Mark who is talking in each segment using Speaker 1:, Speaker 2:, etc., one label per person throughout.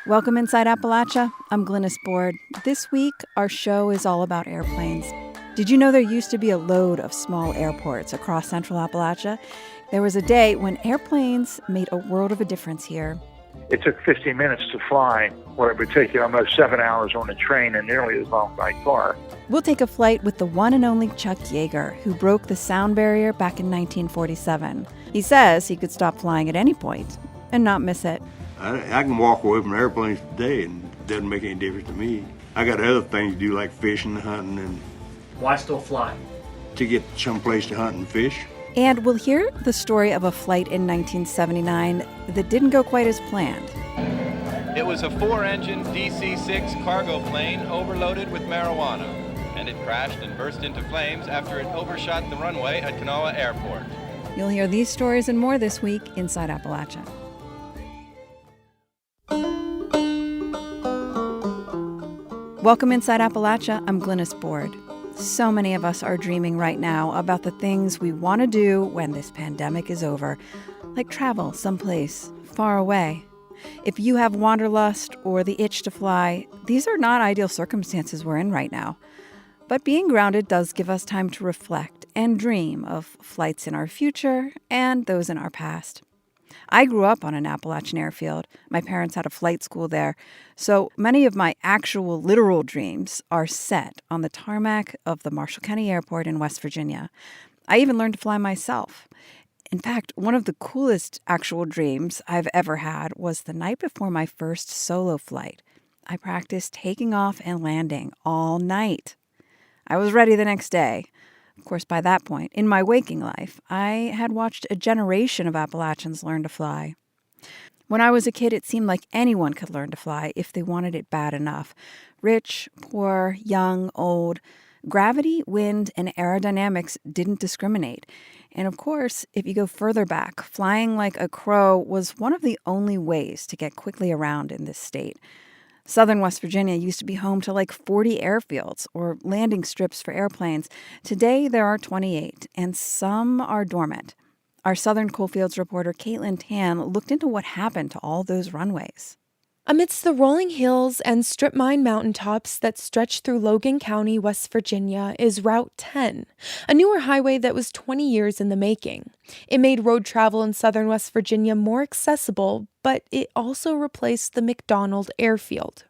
Speaker 1: Welcome inside Appalachia. I'm Glynis Board. This week, our show is all about airplanes. Did you know there used to be a load of small airports across central Appalachia? There was a day when airplanes made a world of a difference here.
Speaker 2: It took 15 minutes to fly, where it would take you almost 7 hours on a train and nearly as long by car.
Speaker 1: We'll take a flight with the one and only Chuck Yeager, who broke the sound barrier back in 1947. He says he could stop flying at any point and not miss it.
Speaker 3: I can walk away from airplanes today and it doesn't make any difference to me. I got other things to do like fishing, hunting, and...
Speaker 4: Why still fly?
Speaker 3: To get someplace to hunt and fish.
Speaker 1: And we'll hear the story of a flight in 1979 that didn't go quite as planned.
Speaker 5: It was a 4-engine DC-6 cargo plane overloaded with marijuana, and it crashed and burst into flames after it overshot the runway at Kanawha Airport.
Speaker 1: You'll hear these stories and more this week inside Appalachia. Welcome inside Appalachia. I'm Glynis Board. So many of us are dreaming right now about the things we want to do when this pandemic is over, like travel someplace far away. If you have wanderlust or the itch to fly, these are not ideal circumstances we're in right now. But being grounded does give us time to reflect and dream of flights in our future and those in our past. I grew up on an Appalachian airfield. My parents had a flight school there. So many of my actual literal dreams are set on the tarmac of the Marshall County Airport in West Virginia. I even learned to fly myself. In fact, one of the coolest actual dreams I've ever had was the night before my first solo flight. I practiced taking off and landing all night. I was ready the next day. Of course, by that point, in my waking life, I had watched a generation of Appalachians learn to fly. When I was a kid, it seemed like anyone could learn to fly if they wanted it bad enough. Rich, poor, young, old. Gravity, wind, and aerodynamics didn't discriminate. And of course, if you go further back, flying like a crow was one of the only ways to get quickly around in this state. Southern West Virginia used to be home to like 40 airfields or landing strips for airplanes. Today, there are 28, and some are dormant. Our Southern Coalfields reporter Caitlin Tan looked into what happened to all those runways.
Speaker 6: Amidst the rolling hills and strip mine mountaintops that stretch through Logan County, West Virginia, is Route 10, a newer highway that was 20 years in the making. It made road travel in southern West Virginia more accessible, but it also replaced the McDonald Airfield.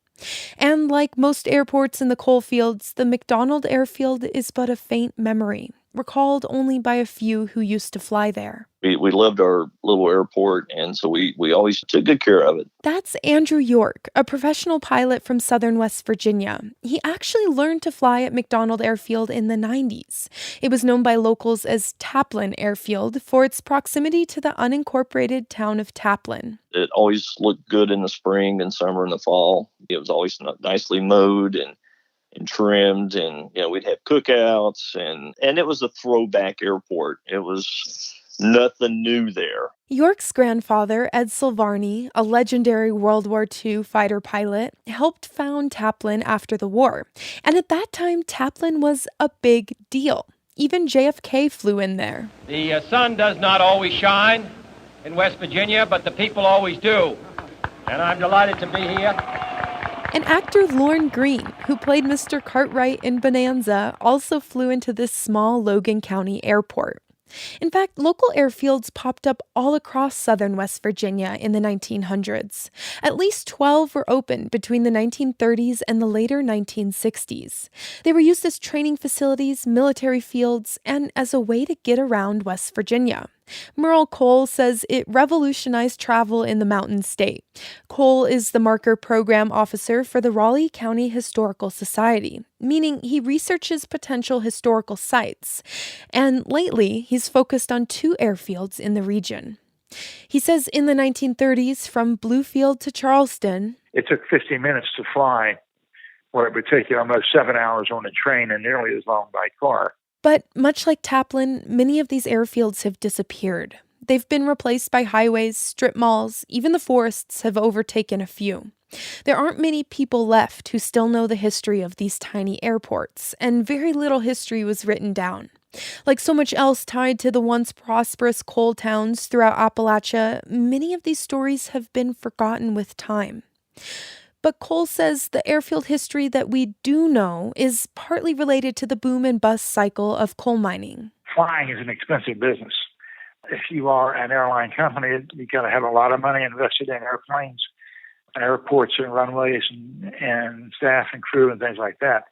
Speaker 6: And like most airports in the coalfields, the McDonald Airfield is but a faint memory, recalled only by a few who used to fly there.
Speaker 7: We loved our little airport, and so we always took good care of it.
Speaker 6: That's Andrew York, a professional pilot from southern West Virginia. He actually learned to fly at McDonald Airfield in the 90s. It was known by locals as Taplin Airfield for its proximity to the unincorporated town of Taplin.
Speaker 7: It always looked good in the spring and summer and the fall. It was always nicely mowed and trimmed, and we'd have cookouts, and it was a throwback airport. It was nothing new there.
Speaker 6: York's grandfather, Ed Silvarni, a legendary World War II fighter pilot, helped found Taplin after the war. And at that time, Taplin was a big deal. Even JFK flew in there.
Speaker 8: The sun does not always shine in West Virginia, but the people always do. And I'm delighted to be here.
Speaker 6: And actor Lorne Greene, who played Mr. Cartwright in Bonanza, also flew into this small Logan County airport. In fact, local airfields popped up all across southern West Virginia in the 1900s. At least 12 were opened between the 1930s and the later 1960s. They were used as training facilities, military fields, and as a way to get around West Virginia. Merle Cole says it revolutionized travel in the Mountain State. Cole is the marker program officer for the Raleigh County Historical Society, meaning he researches potential historical sites. And lately, he's focused on 2 airfields in the region. He says in the 1930s, from Bluefield to Charleston,
Speaker 2: it took 15 minutes to fly, where it would take you almost 7 hours on a train and nearly as long by car.
Speaker 6: But much like Taplin, many of these airfields have disappeared. They've been replaced by highways, strip malls, even the forests have overtaken a few. There aren't many people left who still know the history of these tiny airports, and very little history was written down. Like so much else tied to the once prosperous coal towns throughout Appalachia, many of these stories have been forgotten with time. But Cole says the airfield history that we do know is partly related to the boom and bust cycle of coal mining.
Speaker 2: Flying is an expensive business. If you are an airline company, you got to have a lot of money invested in airplanes, airports, and runways, and staff and crew and things like that.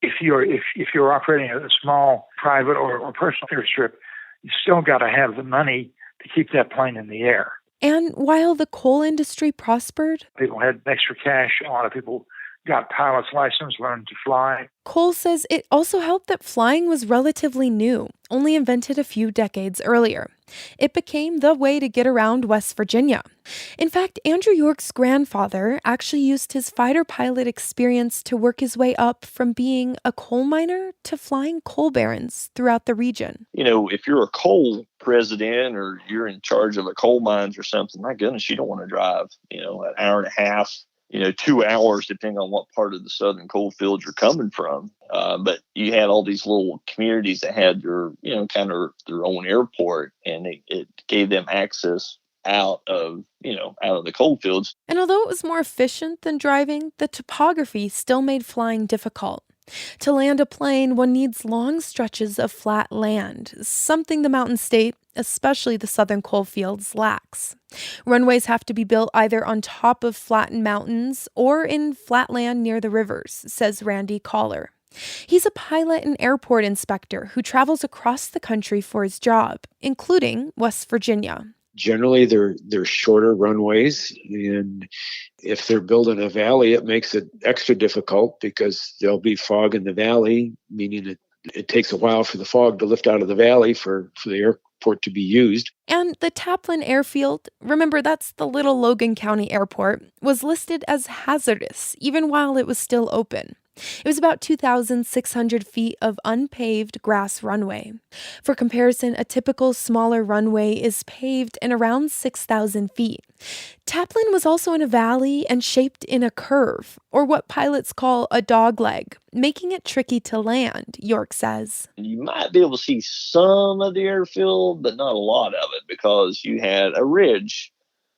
Speaker 2: If you're operating a small private or personal airstrip, you still got to have the money to keep that plane in the air.
Speaker 6: And while the coal industry prospered,
Speaker 2: people had extra cash. A lot of people got pilot's license, learned to fly.
Speaker 6: Cole says it also helped that flying was relatively new, only invented a few decades earlier. It became the way to get around West Virginia. In fact, Andrew York's grandfather actually used his fighter pilot experience to work his way up from being a coal miner to flying coal barons throughout the region.
Speaker 7: You know, if you're a coal president or you're in charge of a coal mines or something, my goodness, you don't want to drive, an hour and a half, 2 hours, depending on what part of the southern coal field you're coming from. But you had all these little communities that had kind of their own airport, and it gave them access out of the coal fields.
Speaker 6: And although it was more efficient than driving, the topography still made flying difficult. To land a plane, one needs long stretches of flat land, something the mountain state, especially the southern coal fields, lacks. Runways have to be built either on top of flattened mountains or in flat land near the rivers, says Randy Collar. He's a pilot and airport inspector who travels across the country for his job, including West Virginia.
Speaker 4: Generally, they're shorter runways, and if they're built in a valley, it makes it extra difficult because there'll be fog in the valley, meaning it takes a while for the fog to lift out of the valley for the airport to be used.
Speaker 6: And the Taplin Airfield, remember that's the little Logan County airport, was listed as hazardous even while it was still open. It was about 2,600 feet of unpaved grass runway. For comparison, a typical smaller runway is paved and around 6,000 feet. Taplin was also in a valley and shaped in a curve, or what pilots call a dogleg, making it tricky to land, York says.
Speaker 7: You might be able to see some of the airfield, but not a lot of it, because you had a ridge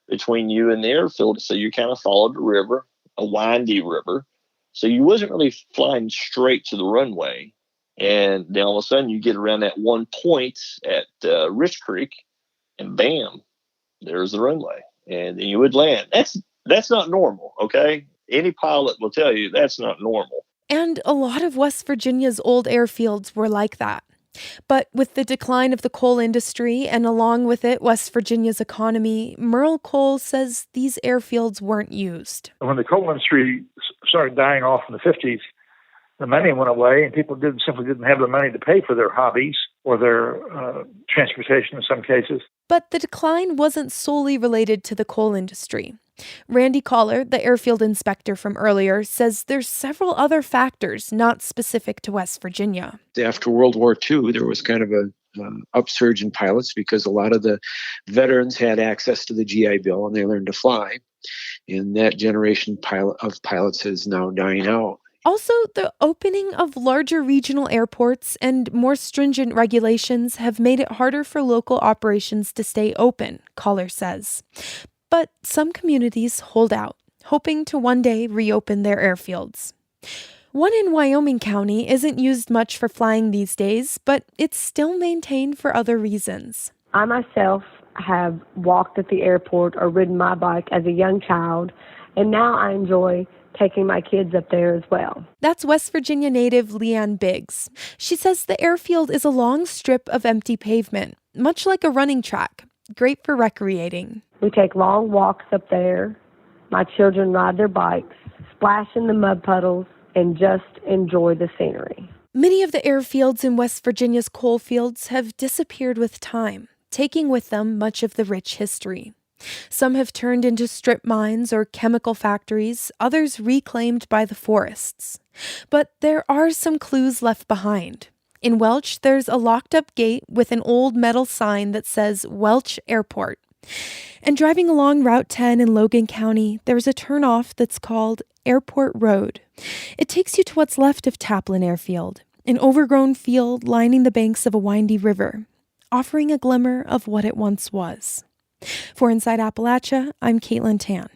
Speaker 7: between you and the airfield, so you kind of followed the river, a windy river. So you wasn't really flying straight to the runway. And then all of a sudden you get around that one point at Rich Creek, and bam, there's the runway. And then you would land. That's not normal, okay? Any pilot will tell you that's not normal.
Speaker 6: And a lot of West Virginia's old airfields were like that. But with the decline of the coal industry and along with it West Virginia's economy, Merle Cole says these airfields weren't used.
Speaker 2: When the coal industry started dying off in the 50s, the money went away and people simply didn't have the money to pay for their hobbies or their transportation in some cases.
Speaker 6: But the decline wasn't solely related to the coal industry. Randy Collar, the airfield inspector from earlier, says there's several other factors not specific to West Virginia.
Speaker 4: After World War II, there was kind of an upsurge in pilots because a lot of the veterans had access to the GI Bill and they learned to fly. And that generation of pilots is now dying out.
Speaker 6: Also, the opening of larger regional airports and more stringent regulations have made it harder for local operations to stay open, Collar says. But some communities hold out, hoping to one day reopen their airfields. One in Wyoming County isn't used much for flying these days, but it's still maintained for other reasons.
Speaker 9: I myself have walked at the airport or ridden my bike as a young child, and now I enjoy taking my kids up there as well.
Speaker 6: That's West Virginia native Leanne Biggs. She says the airfield is a long strip of empty pavement, much like a running track, great for recreating.
Speaker 9: We take long walks up there. My children ride their bikes, splash in the mud puddles, and just enjoy the scenery.
Speaker 6: Many of the airfields in West Virginia's coal fields have disappeared with time, taking with them much of the rich history. Some have turned into strip mines or chemical factories, others reclaimed by the forests. But there are some clues left behind. In Welch, there's a locked-up gate with an old metal sign that says Welch Airport. And driving along Route 10 in Logan County, there's a turnoff that's called Airport Road. It takes you to what's left of Taplin Airfield, an overgrown field lining the banks of a windy river, offering a glimmer of what it once was. For Inside Appalachia, I'm Caitlin Tan.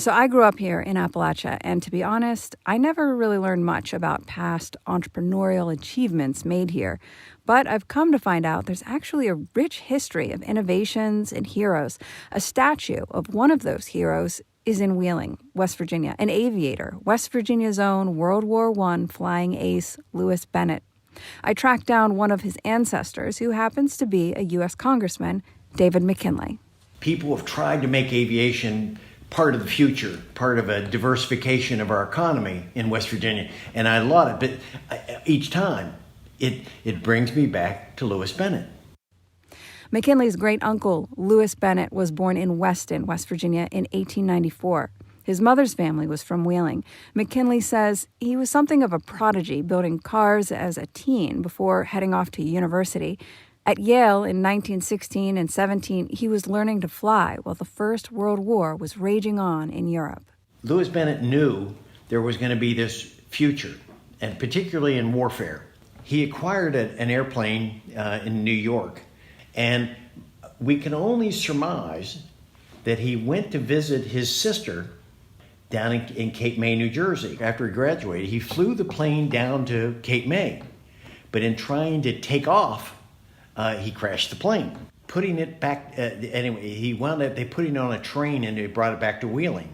Speaker 1: So I grew up here in Appalachia, and to be honest, I never really learned much about past entrepreneurial achievements made here. But I've come to find out there's actually a rich history of innovations and heroes. A statue of one of those heroes is in Wheeling, West Virginia, an aviator, West Virginia's own World War I flying ace, Louis Bennett. I tracked down one of his ancestors, who happens to be a U.S. Congressman, David McKinley.
Speaker 10: People have tried to make aviation part of the future, part of a diversification of our economy in West Virginia, and I love it. But each time, it brings me back to Louis Bennett.
Speaker 1: McKinley's great-uncle, Louis Bennett, was born in Weston, West Virginia in 1894. His mother's family was from Wheeling. McKinley says he was something of a prodigy, building cars as a teen before heading off to university. At Yale in 1916 and 17, he was learning to fly while the First World War was raging on in Europe.
Speaker 10: Louis Bennett knew there was going to be this future, and particularly in warfare. He acquired an airplane in New York, and we can only surmise that he went to visit his sister down in Cape May, New Jersey. After he graduated, he flew the plane down to Cape May, but in trying to take off, he crashed the plane. Putting it back, anyway, he wound up, they put it on a train and they brought it back to Wheeling.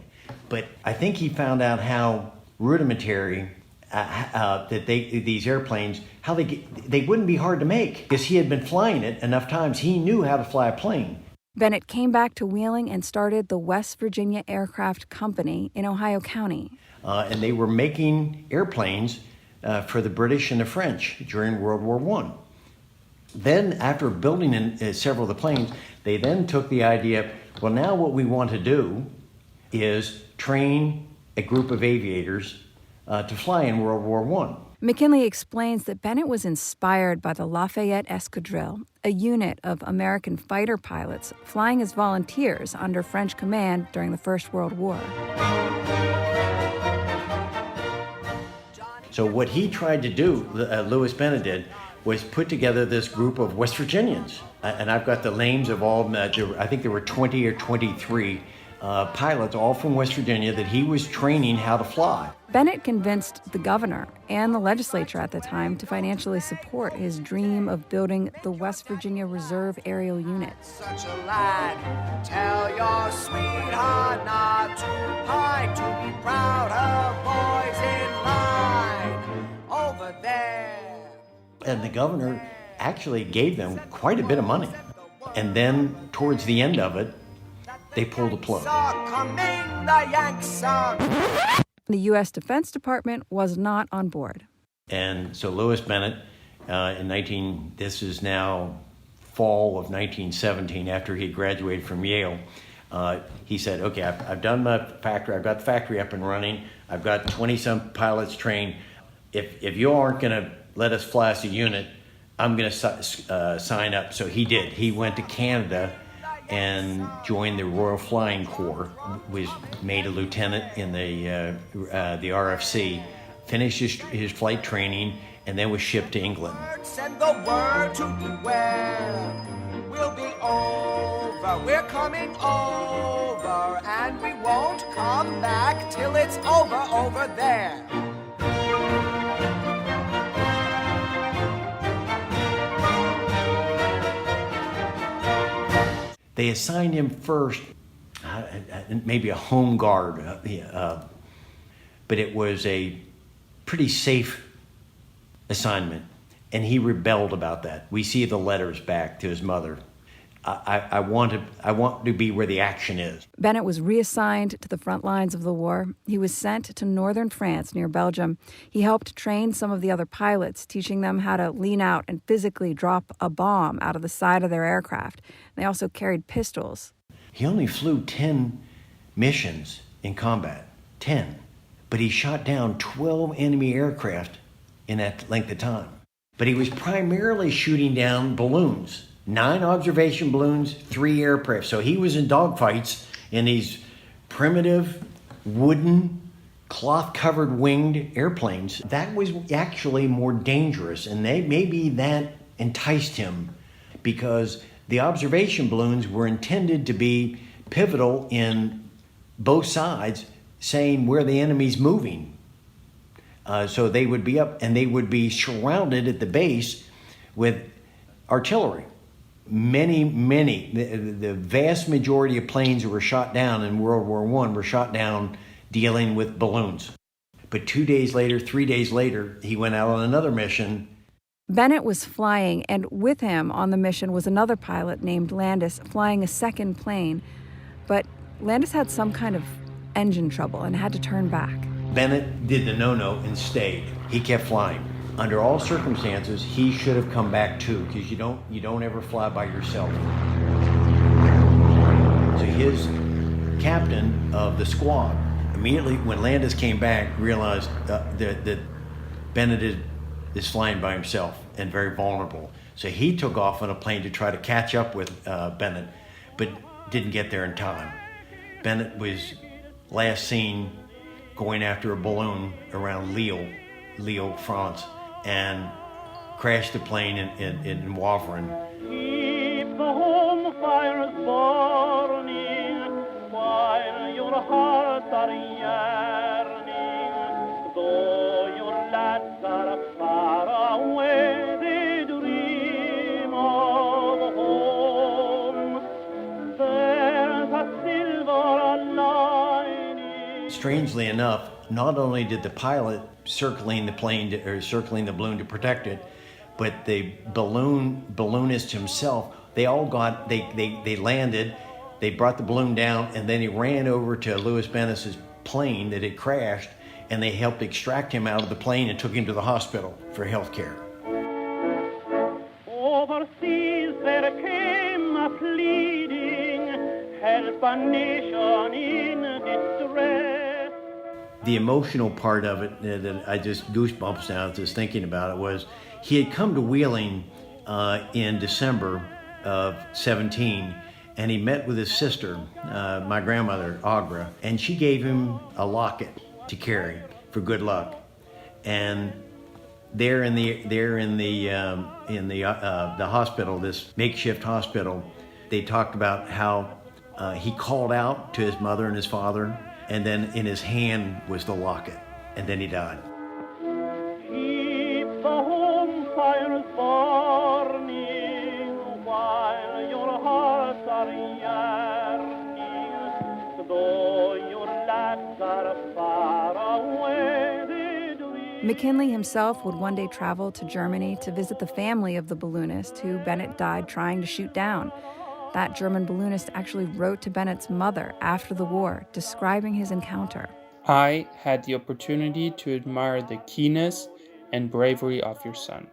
Speaker 10: But I think he found out how rudimentary that these airplanes, how they wouldn't be hard to make, because he had been flying it enough times. He knew how to fly a plane.
Speaker 1: Bennett came back to Wheeling and started the West Virginia Aircraft Company in Ohio County.
Speaker 10: And they were making airplanes for the British and the French during World War I. Then, after building several of the planes, they then took the idea, well, now what we want to do is train a group of aviators to fly in World War I.
Speaker 1: McKinley explains that Bennett was inspired by the Lafayette Escadrille, a unit of American fighter pilots flying as volunteers under French command during the First World War.
Speaker 10: So what he tried to do, Louis Bennett did, was put together this group of West Virginians. And I've got the names of all, I think there were 20 or 23 pilots, all from West Virginia, that he was training how to fly.
Speaker 1: Bennett convinced the governor and the legislature at the time to financially support his dream of building the West Virginia Reserve Aerial Unit.
Speaker 11: Such a lad, tell your sweetheart not to hide, to be proud of boys in line over there.
Speaker 10: And the governor actually gave them quite a bit of money. And then, towards the end of it, they pulled the plug.
Speaker 1: The U.S. Defense Department was not on board.
Speaker 10: And so Louis Bennett, this is now fall of 1917, after he graduated from Yale, he said, okay, I've done my factory, I've got the factory up and running, I've got 20-some pilots trained. If you aren't going to let us fly as a unit, I'm going to sign up. So he did. He went to Canada and joined the Royal Flying Corps, was made a lieutenant in the RFC, finished his flight training, and then was shipped to England.
Speaker 11: Send the word to beware. We'll be over. We're coming over, and we won't come back till it's over there.
Speaker 10: They assigned him first, maybe a home guard, but it was a pretty safe assignment, and he rebelled about that. We see the letters back to his mother. I want to be where the action is.
Speaker 1: Bennett was reassigned to the front lines of the war. He was sent to northern France near Belgium. He helped train some of the other pilots, teaching them how to lean out and physically drop a bomb out of the side of their aircraft. They also carried pistols.
Speaker 10: He only flew 10 missions in combat, 10. But he shot down 12 enemy aircraft in that length of time. But he was primarily shooting down balloons. 9 observation balloons, 3 aircraft. So he was in dogfights in these primitive, wooden, cloth-covered winged airplanes. That was actually more dangerous, and maybe that enticed him, because the observation balloons were intended to be pivotal in both sides saying where the enemy's moving. So they would be up and they would be surrounded at the base with artillery. The vast majority of planes that were shot down in World War I were shot down dealing with balloons. But 2 days later, 3 days later, he went out on another mission.
Speaker 1: Bennett was flying, and with him on the mission was another pilot named Landis flying a second plane. But Landis had some kind of engine trouble and had to turn back.
Speaker 10: Bennett did the no-no and stayed. He kept flying. Under all circumstances, he should have come back too, because you don't ever fly by yourself. So his captain of the squad, immediately when Landis came back, realized that Bennett is flying by himself and very vulnerable. So he took off on a plane to try to catch up with Bennett, but didn't get there in time. Bennett was last seen going after a balloon around Lille, France, and crashed the plane in Wavrin.
Speaker 12: Keep the home fires burning while your hearts are yearning. Though your lads are far away, they dream of home. There's a silver lining.
Speaker 10: Strangely enough, not only did the pilot circling the balloon to protect it, but the balloonist himself, they landed, they brought the balloon down, and then he ran over to Louis Bennis's plane that had crashed, and they helped extract him out of the plane and took him to the hospital for health care.
Speaker 12: Overseas there came a pleading, help a nation in distress.
Speaker 10: The emotional part of it that I just goosebumps now just thinking about it was he had come to Wheeling in December of 17, and he met with his sister, my grandmother, Agra, and she gave him a locket to carry for good luck. And there in the hospital, this makeshift hospital, they talked about how he called out to his mother and his father, and then in his hand was the locket, and then he died.
Speaker 12: Keep the home fires burning while your hearts are yearning. Though your lads are far away, they dream.
Speaker 1: McKinley himself would one day travel to Germany to visit the family of the balloonist who Bennett died trying to shoot down. That German balloonist actually wrote to Bennett's mother after the war, describing his encounter.
Speaker 13: I had the opportunity to admire the keenness and bravery of your son.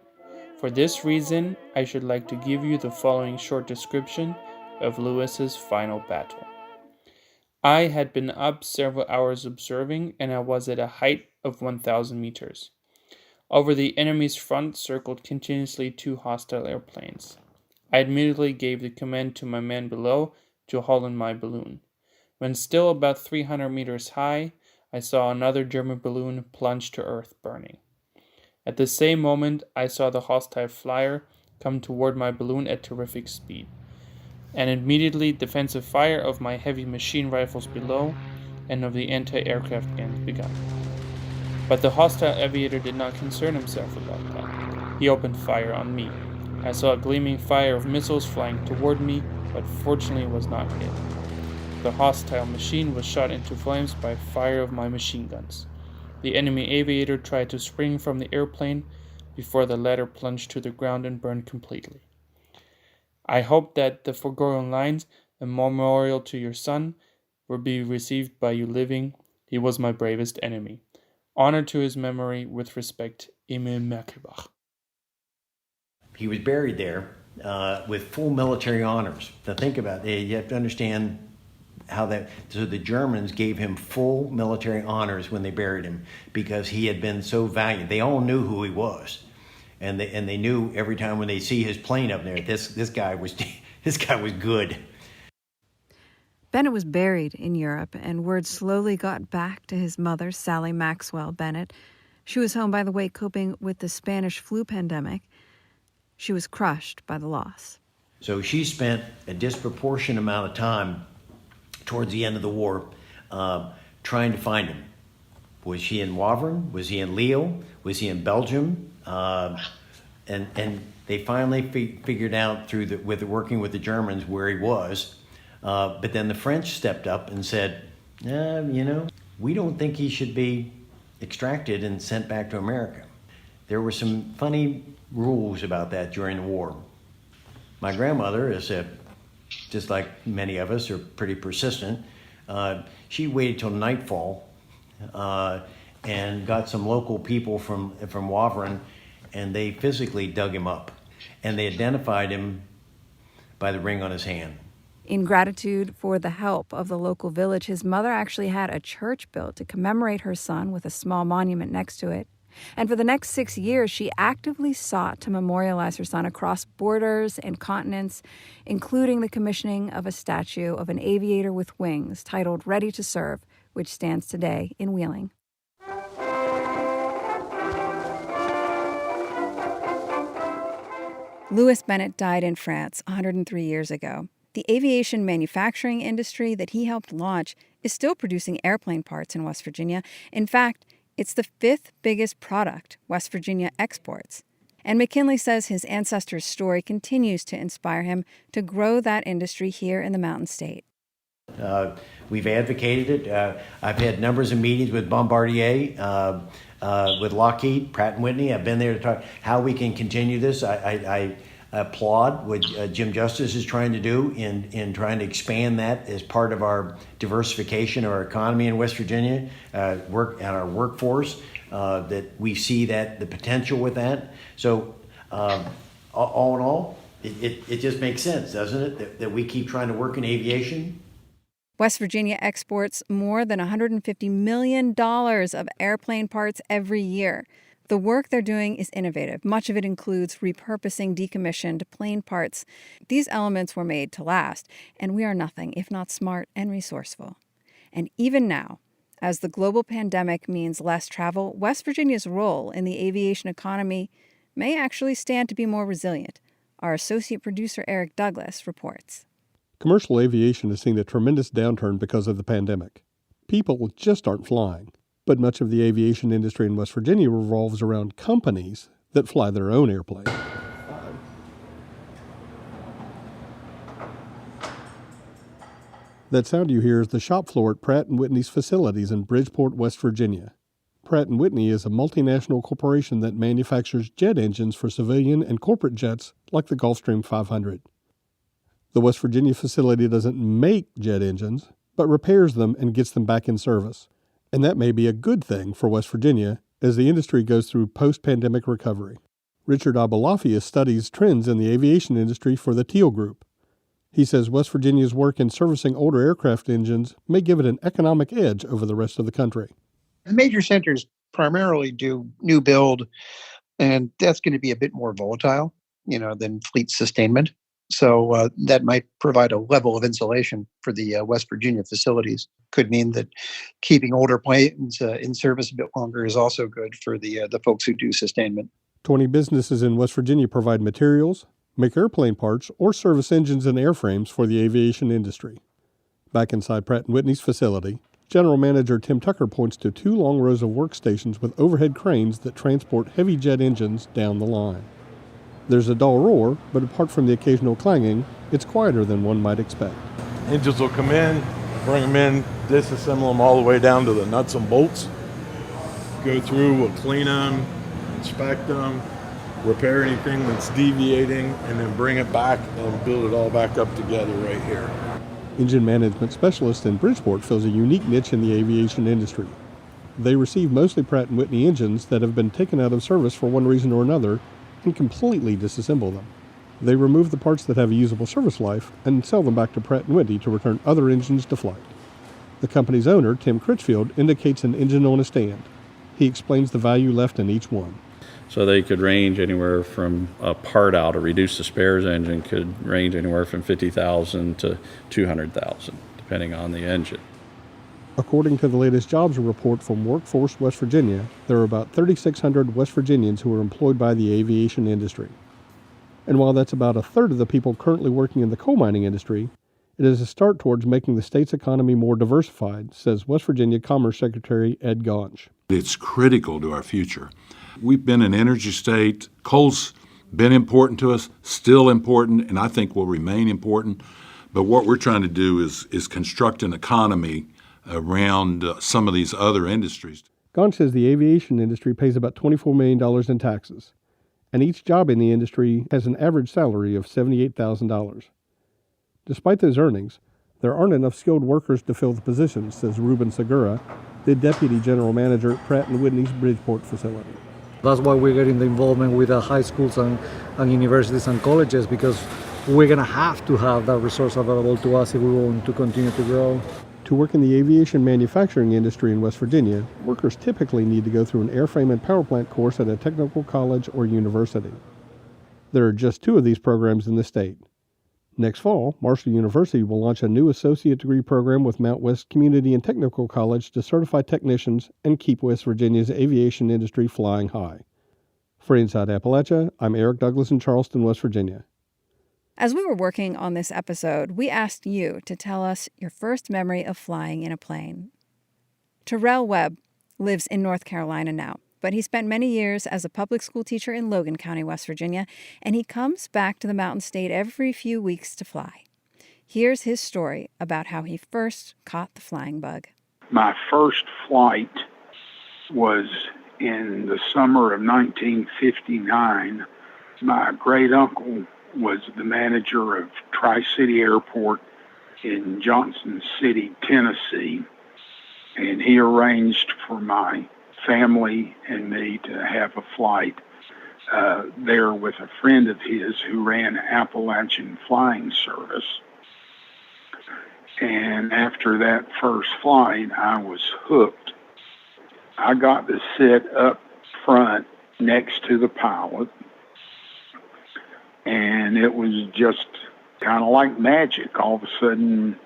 Speaker 13: For this reason, I should like to give you the following short description of Lewis's final battle. I had been up several hours observing, and I was at a height of 1,000 meters. Over the enemy's front circled continuously 2 hostile airplanes. I immediately gave the command to my men below to haul in my balloon. When still about 300 meters high, I saw another German balloon plunge to earth, burning. At the same moment, I saw the hostile flyer come toward my balloon at terrific speed, and immediately defensive fire of my heavy machine rifles below and of the anti-aircraft guns began. But the hostile aviator did not concern himself about that. He opened fire on me. I saw a gleaming fire of missiles flying toward me, but fortunately was not hit. The hostile machine was shot into flames by fire of my machine guns. The enemy aviator tried to spring from the airplane before the latter plunged to the ground and burned completely. I hope that the foregoing lines, a memorial to your son, will be received by you living. He was my bravest enemy. Honor to his memory, with respect, Emil Merkelbach.
Speaker 10: He was buried there with full military honors. Now think about it. You have to understand how that. So the Germans gave him full military honors when they buried him because he had been so valiant. They all knew who he was, and they knew every time when they see his plane up there, this guy was good.
Speaker 1: Bennett was buried in Europe, and word slowly got back to his mother, Sally Maxwell Bennett. She was home, by the way, coping with the Spanish flu pandemic. She was crushed by the loss.
Speaker 10: So she spent a disproportionate amount of time towards the end of the war trying to find him. Was he in Wavrin? Was he in Lille? Was he in Belgium? And they finally figured out working with the Germans where he was. But then the French stepped up and said, we don't think he should be extracted and sent back to America. There were some funny rules about that during the war. My grandmother is just like many of us, are pretty persistent. She waited till nightfall and got some local people from Wavrin, and they physically dug him up. And they identified him by the ring on his hand.
Speaker 1: In gratitude for the help of the local village, his mother actually had a church built to commemorate her son with a small monument next to it. And for the next 6 years, she actively sought to memorialize her son across borders and continents, including the commissioning of a statue of an aviator with wings titled Ready to Serve, which stands today in Wheeling. Louis Bennett died in France 103 years ago. The aviation manufacturing industry that he helped launch is still producing airplane parts in West Virginia. In fact, it's the 5th biggest product West Virginia exports. And McKinley says his ancestors' story continues to inspire him to grow that industry here in the Mountain State.
Speaker 10: We've advocated it. I've had numbers of meetings with Bombardier, with Lockheed, Pratt & Whitney. I've been there to talk how we can continue this. I applaud what Jim Justice is trying to do in trying to expand that as part of our diversification of our economy in West Virginia, work and our workforce, that we see that the potential with that. So all in all, it just makes sense, doesn't it, that we keep trying to work in aviation?
Speaker 1: West Virginia exports more than $150 million of airplane parts every year. The work they're doing is innovative. Much of it includes repurposing decommissioned plane parts. These elements were made to last, and we are nothing if not smart and resourceful. And even now, as the global pandemic means less travel, West Virginia's role in the aviation economy may actually stand to be more resilient. Our associate producer Eric Douglas reports.
Speaker 14: Commercial aviation has seen a tremendous downturn because of the pandemic. People just aren't flying. But much of the aviation industry in West Virginia revolves around companies that fly their own airplanes. That sound you hear is the shop floor at Pratt & Whitney's facilities in Bridgeport, West Virginia. Pratt & Whitney is a multinational corporation that manufactures jet engines for civilian and corporate jets like the Gulfstream 500. The West Virginia facility doesn't make jet engines, but repairs them and gets them back in service. And that may be a good thing for West Virginia as the industry goes through post-pandemic recovery. Richard Appalachia studies trends in the aviation industry for the Teal Group. He says West Virginia's work in servicing older aircraft engines may give it an economic edge over the rest of the country.
Speaker 15: The major centers primarily do new build, and that's going to be a bit more volatile, than fleet sustainment. So that might provide a level of insulation for the West Virginia facilities. Could mean that keeping older planes in service a bit longer is also good for the folks who do sustainment.
Speaker 14: 20 businesses in West Virginia provide materials, make airplane parts, or service engines and airframes for the aviation industry. Back inside Pratt & Whitney's facility, General Manager Tim Tucker points to 2 long rows of workstations with overhead cranes that transport heavy jet engines down the line. There's a dull roar, but apart from the occasional clanging, it's quieter than one might expect.
Speaker 16: Engines will come in, bring them in, disassemble them all the way down to the nuts and bolts. Go through, we'll clean them, inspect them, repair anything that's deviating, and then bring it back and build it all back up together right here.
Speaker 14: Engine management specialist in Bridgeport fills a unique niche in the aviation industry. They receive mostly Pratt & Whitney engines that have been taken out of service for one reason or another and completely disassemble them. They remove the parts that have a usable service life and sell them back to Pratt & Whitney to return other engines to flight. The company's owner, Tim Critchfield, indicates an engine on a stand. He explains the value left in each one.
Speaker 17: So they could range anywhere from a part out, a reduce the spares engine could range anywhere from $50,000 to $200,000, depending on the engine.
Speaker 14: According to the latest jobs report from Workforce West Virginia, there are about 3,600 West Virginians who are employed by the aviation industry. And while that's about a third of the people currently working in the coal mining industry, It is a start towards making the state's economy more diversified, says West Virginia Commerce Secretary Ed Gaunch.
Speaker 18: It's critical to our future. We've been an energy state. Coal's been important to us, still important, and I think will remain important. But what we're trying to do is construct an economy around some of these other industries.
Speaker 14: Gaunch says the aviation industry pays about $24 million in taxes, and each job in the industry has an average salary of $78,000. Despite those earnings, there aren't enough skilled workers to fill the positions, says Ruben Segura, the Deputy General Manager at Pratt & Whitney's Bridgeport facility.
Speaker 19: That's why we're getting the involvement with the high schools and universities and colleges, because we're going to have that resource available to us if we want to continue to grow.
Speaker 14: To work in the aviation manufacturing industry in West Virginia, workers typically need to go through an airframe and power plant course at a technical college or university. There are just 2 of these programs in the state. Next fall, Marshall University will launch a new associate degree program with Mount West Community and Technical College to certify technicians and keep West Virginia's aviation industry flying high. For Inside Appalachia, I'm Eric Douglas in Charleston, West Virginia.
Speaker 1: As we were working on this episode, we asked you to tell us your first memory of flying in a plane. Terrell Webb lives in North Carolina now, but he spent many years as a public school teacher in Logan County, West Virginia, and he comes back to the Mountain State every few weeks to fly. Here's his story about how he first caught the flying bug.
Speaker 20: My first flight was in the summer of 1959. My great uncle was the manager of Tri-City Airport in Johnson City, Tennessee, and he arranged for my family and me to have a flight there with a friend of his who ran Appalachian flying service. And after that first flight, I was hooked. I got to sit up front next to the pilot, and it was just kind of like magic. All of a sudden,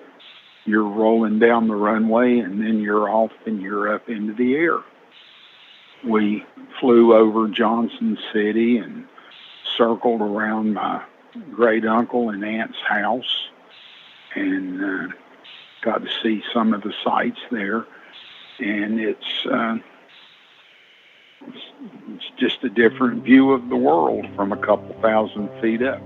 Speaker 20: you're rolling down the runway, and then you're off and you're up into the air. We flew over Johnson City and circled around my great uncle and aunt's house and got to see some of the sights there. And it's just a different view of the world from a couple thousand feet up.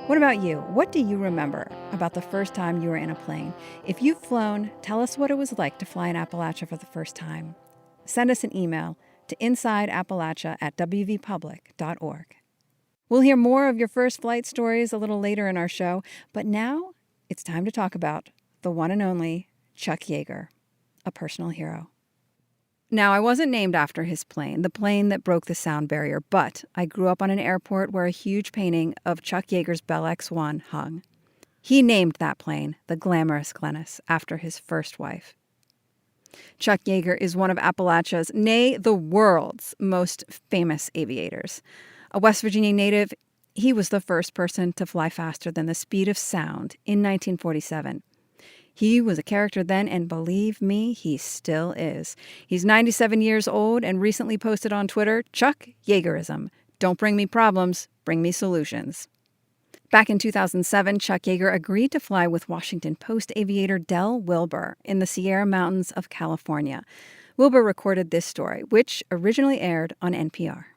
Speaker 1: What about you? What do you remember about the first time you were in a plane? If you've flown, tell us what it was like to fly in Appalachia for the first time. Send us an email to insideappalachia@wvpublic.org. We'll hear more of your first flight stories a little later in our show, but now it's time to talk about the one and only Chuck Yeager, a personal hero. Now, I wasn't named after his plane, the plane that broke the sound barrier, but I grew up on an airport where a huge painting of Chuck Yeager's Bell X-1 hung. He named that plane the Glamorous Glennis after his first wife. Chuck Yeager is one of Appalachia's, nay, the world's most famous aviators. A West Virginia native, he was the first person to fly faster than the speed of sound in 1947. He was a character then, and believe me, he still is. He's 97 years old and recently posted on Twitter, "Chuck Yeagerism. Don't bring me problems, bring me solutions." Back in 2007, Chuck Yeager agreed to fly with Washington Post aviator Del Wilbur in the Sierra Mountains of California. Wilbur recorded this story, which originally aired on NPR.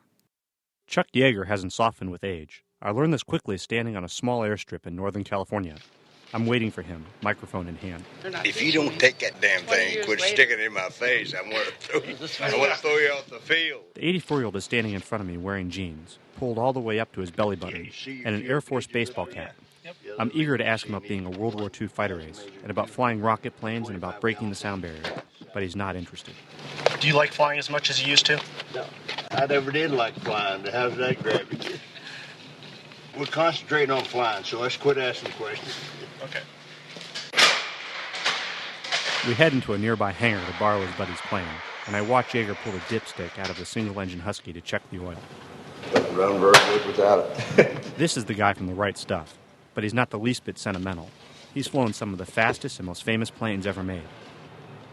Speaker 21: Chuck Yeager hasn't softened with age. I learned this quickly standing on a small airstrip in Northern California. I'm waiting for him, microphone in hand.
Speaker 22: If you don't take that damn thing and quit sticking it in my face, I'm going to throw you off the field.
Speaker 21: The 84-year-old is standing in front of me wearing jeans, pulled all the way up to his belly button, and an Air Force baseball cap. I'm eager to ask him about being a World War II fighter ace, and about flying rocket planes, and about breaking the sound barrier, but he's not interested.
Speaker 23: Do you like flying as much as you used to?
Speaker 22: No, I never did like flying. How's that grab you? We're concentrating on flying, so let's quit asking questions.
Speaker 23: Okay.
Speaker 21: We head into a nearby hangar to borrow his buddy's plane, and I watch Yeager pull the dipstick out of the single-engine Husky to check the oil.
Speaker 22: Doesn't run very good without it.
Speaker 21: This is the guy from the right stuff, but he's not the least bit sentimental. He's flown some of the fastest and most famous planes ever made.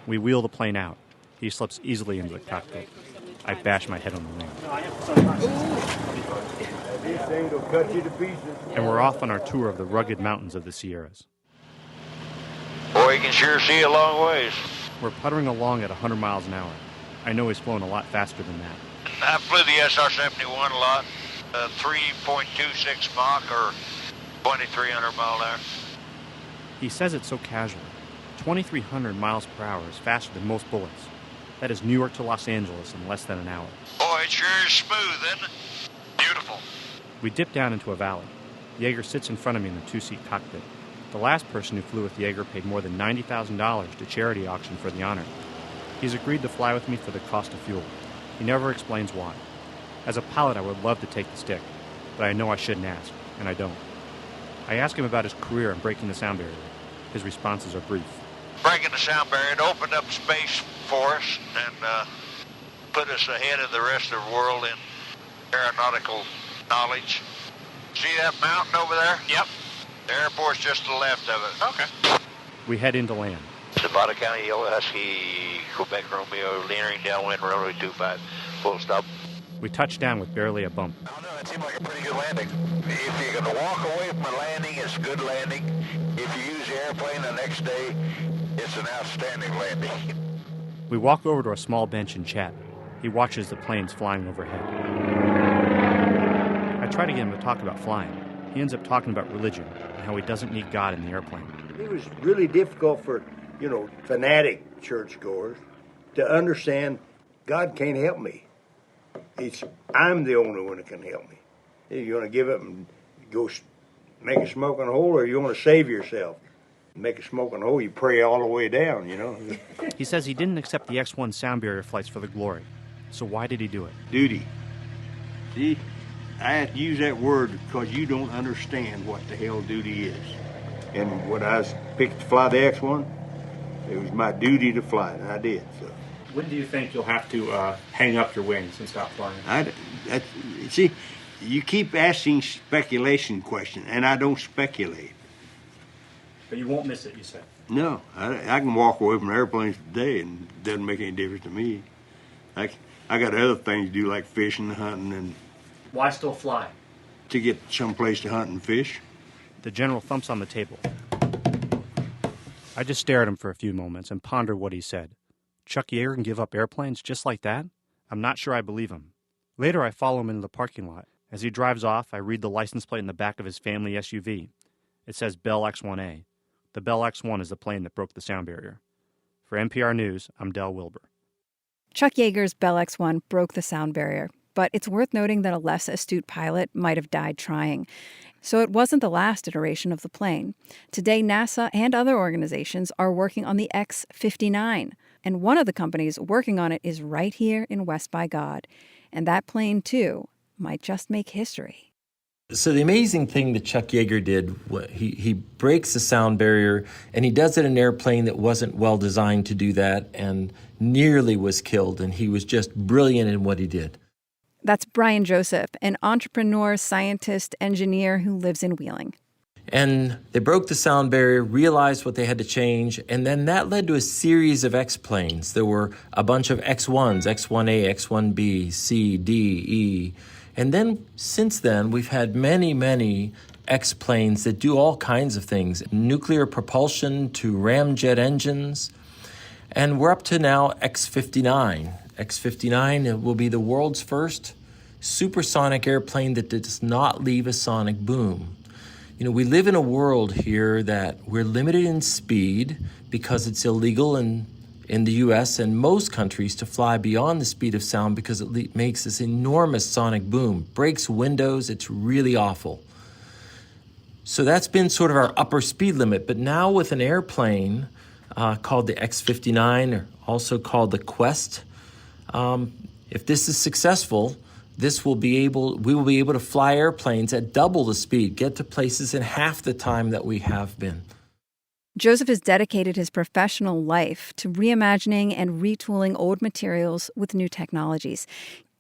Speaker 21: We wheel the plane out. He slips easily into the cockpit. I bash my head on the wing.
Speaker 22: This thing will cut you to pieces.
Speaker 21: And we're off on our tour of the rugged mountains of the Sierras.
Speaker 22: Boy, you can sure see a long ways.
Speaker 21: We're puttering along at 100 miles an hour. I know he's flown a lot faster than that.
Speaker 22: I flew the SR-71 a lot, 3.26 Mach or 2,300 mile an hour.
Speaker 21: He says it so casually. 2,300 miles per hour is faster than most bullets. That is New York to Los Angeles in less than an hour.
Speaker 22: Boy, it sure is smooth, isn't it? Beautiful.
Speaker 21: We dip down into a valley. Yeager sits in front of me in the two-seat cockpit. The last person who flew with Yeager paid more than $90,000 to charity auction for the honor. He's agreed to fly with me for the cost of fuel. He never explains why. As a pilot, I would love to take the stick, but I know I shouldn't ask, and I don't. I ask him about his career in breaking the sound barrier. His responses are brief.
Speaker 22: Breaking the sound barrier, it opened up space for us and put us ahead of the rest of the world in aeronautical knowledge. See that mountain over there? Yep. The airport's just to the left of it. Okay.
Speaker 21: We head into land.
Speaker 22: Nevada County, Yellow Husky, Quebec Romeo, entering downwind runway 25, full stop.
Speaker 21: We touch down with barely a bump.
Speaker 22: I don't know, it seemed like a pretty good landing. If you're going to walk away from a landing, it's a good landing. If you use the airplane the next day, it's an outstanding landing.
Speaker 21: We walk over to a small bench and chat. He watches the planes flying overhead. I try to get him to talk about flying. He ends up talking about religion and how he doesn't need God in the airplane.
Speaker 22: It was really difficult for, fanatic churchgoers to understand God can't help me. I'm the only one that can help me. You want to give up and go make a smoking hole, or you want to save yourself? Make a smoking hole, you pray all the way down,
Speaker 21: He says he didn't accept the X-1 sound barrier flights for the glory. So why did he do it?
Speaker 22: Duty. See, I have to use that word because you don't understand what the hell duty is. And when I was picked to fly the X-1, it was my duty to fly it, and I did. So.
Speaker 21: When do you think you'll have to hang up your wings and stop flying?
Speaker 22: See, you keep asking speculation questions, and I don't speculate.
Speaker 21: But you won't miss it, you said.
Speaker 22: No, I can walk away from airplanes today, and it doesn't make any difference to me. I got other things to do, like fishing, hunting, and...
Speaker 21: Why still fly?
Speaker 22: To get someplace to hunt and fish.
Speaker 21: The general thumps on the table. I just stare at him for a few moments and ponder what he said. Chuck Yeager can give up airplanes just like that? I'm not sure I believe him. Later, I follow him into the parking lot. As he drives off, I read the license plate in the back of his family SUV. It says Bell X-1A. The Bell X-1 is the plane that broke the sound barrier. For NPR News, I'm Del Wilbur.
Speaker 1: Chuck Yeager's Bell X-1 broke the sound barrier, but it's worth noting that a less astute pilot might have died trying. So it wasn't the last iteration of the plane. Today, NASA and other organizations are working on the X-59, and one of the companies working on it is right here in West by God. And that plane, too, might just make history.
Speaker 3: So the amazing thing that Chuck Yeager did, he breaks the sound barrier, and he does it in an airplane that wasn't well designed to do that and nearly was killed, and he was just brilliant in what he did.
Speaker 1: That's Brian Joseph, an entrepreneur, scientist, engineer who lives in Wheeling.
Speaker 3: And they broke the sound barrier, realized what they had to change, and then that led to a series of X-planes. There were a bunch of X-1s, X-1A, X-1B, C, D, E. And then, since then, we've had many, many X-planes that do all kinds of things, nuclear propulsion to ramjet engines. And we're up to now X-59. X-59 will be the world's first supersonic airplane that does not leave a sonic boom. We live in a world here that we're limited in speed because it's illegal in the U.S. and most countries to fly beyond the speed of sound because it makes this enormous sonic boom, breaks windows, it's really awful. So that's been sort of our upper speed limit. But now with an airplane called the X-59, or also called the Quest, if this is successful, we will be able to fly airplanes at double the speed, get to places in half the time that we have been.
Speaker 1: Joseph has dedicated his professional life to reimagining and retooling old materials with new technologies.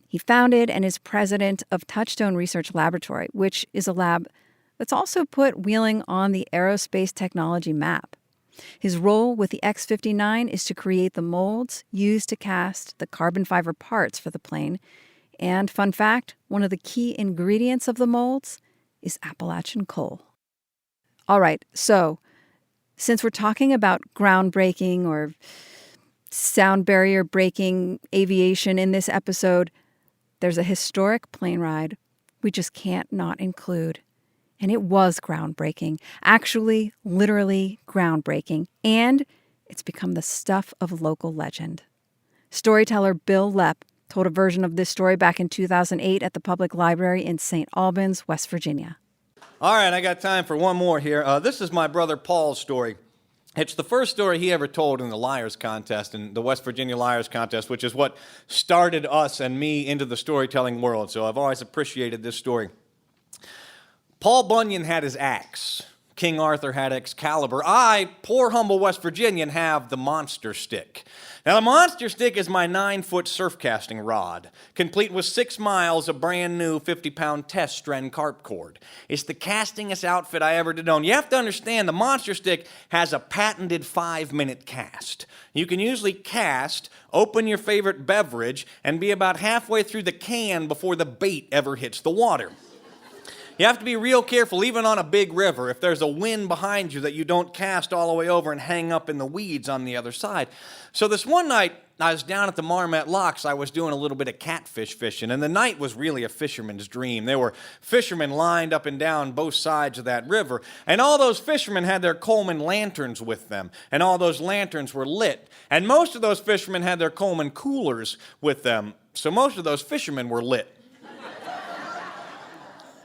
Speaker 1: He founded and is president of Touchstone Research Laboratory, which is a lab that's also put Wheeling on the aerospace technology map. His role with the X-59 is to create the molds used to cast the carbon fiber parts for the plane. And fun fact, one of the key ingredients of the molds is Appalachian coal. All right, so since we're talking about groundbreaking or sound barrier breaking aviation in this episode, there's a historic plane ride we just can't not include. And it was groundbreaking, actually, literally groundbreaking, and it's become the stuff of local legend. Storyteller Bill Lepp told a version of this story back in 2008 at the Public Library in St. Albans, West Virginia.
Speaker 5: All right, I got time for one more here. This is my brother Paul's story. It's the first story he ever told in the Liars Contest, in the West Virginia Liars Contest, which is what started us and me into the storytelling world. So I've always appreciated this story. Paul Bunyan had his axe. King Arthur had Excalibur. I, poor humble West Virginian, have the monster stick. Now, the monster stick is my 9-foot surf casting rod, complete with 6 miles of brand new 50-pound test strand carp cord. It's the castingest outfit I ever did own. You have to understand, the monster stick has a patented 5-minute cast. You can usually cast, open your favorite beverage, and be about halfway through the can before the bait ever hits the water. You have to be real careful, even on a big river, if there's a wind behind you, that you don't cast all the way over and hang up in the weeds on the other side. So this one night, I was down at the Marmet Locks. I was doing a little bit of catfish fishing, and the night was really a fisherman's dream. There were fishermen lined up and down both sides of that river, and all those fishermen had their Coleman lanterns with them, and all those lanterns were lit. And most of those fishermen had their Coleman coolers with them, so most of those fishermen were lit.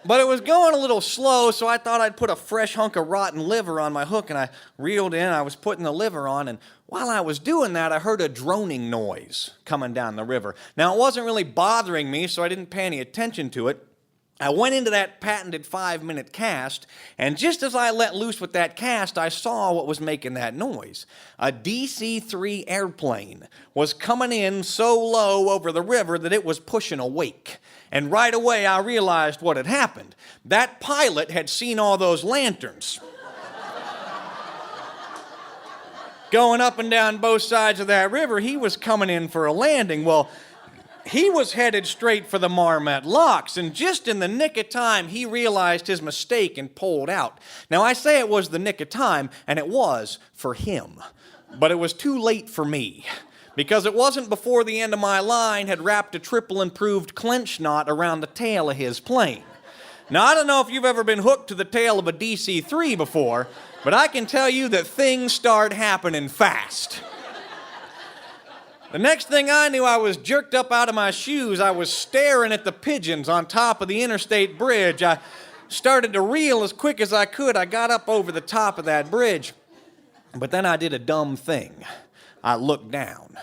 Speaker 5: But it was going a little slow, so I thought I'd put a fresh hunk of rotten liver on my hook, and I reeled in. I was putting the liver on, and while I was doing that, I heard a droning noise coming down the river. Now, it wasn't really bothering me, so I didn't pay any attention to it. I went into that patented 5-minute cast, and just as I let loose with that cast, I saw what was making that noise. A DC-3 airplane was coming in so low over the river that it was pushing a wake. And right away, I realized what had happened. That pilot had seen all those lanterns going up and down both sides of that river. He was coming in for a landing. Well, he was headed straight for the Marmet Locks, and just in the nick of time, he realized his mistake and pulled out. Now, I say it was the nick of time, and it was for him. But it was too late for me, because it wasn't before the end of my line had wrapped a triple improved clench knot around the tail of his plane. Now, I don't know if you've ever been hooked to the tail of a DC-3 before, but I can tell you that things start happening fast. The next thing I knew, I was jerked up out of my shoes. I was staring at the pigeons on top of the interstate bridge. I started to reel as quick as I could. I got up over the top of that bridge. But then I did a dumb thing. I looked down.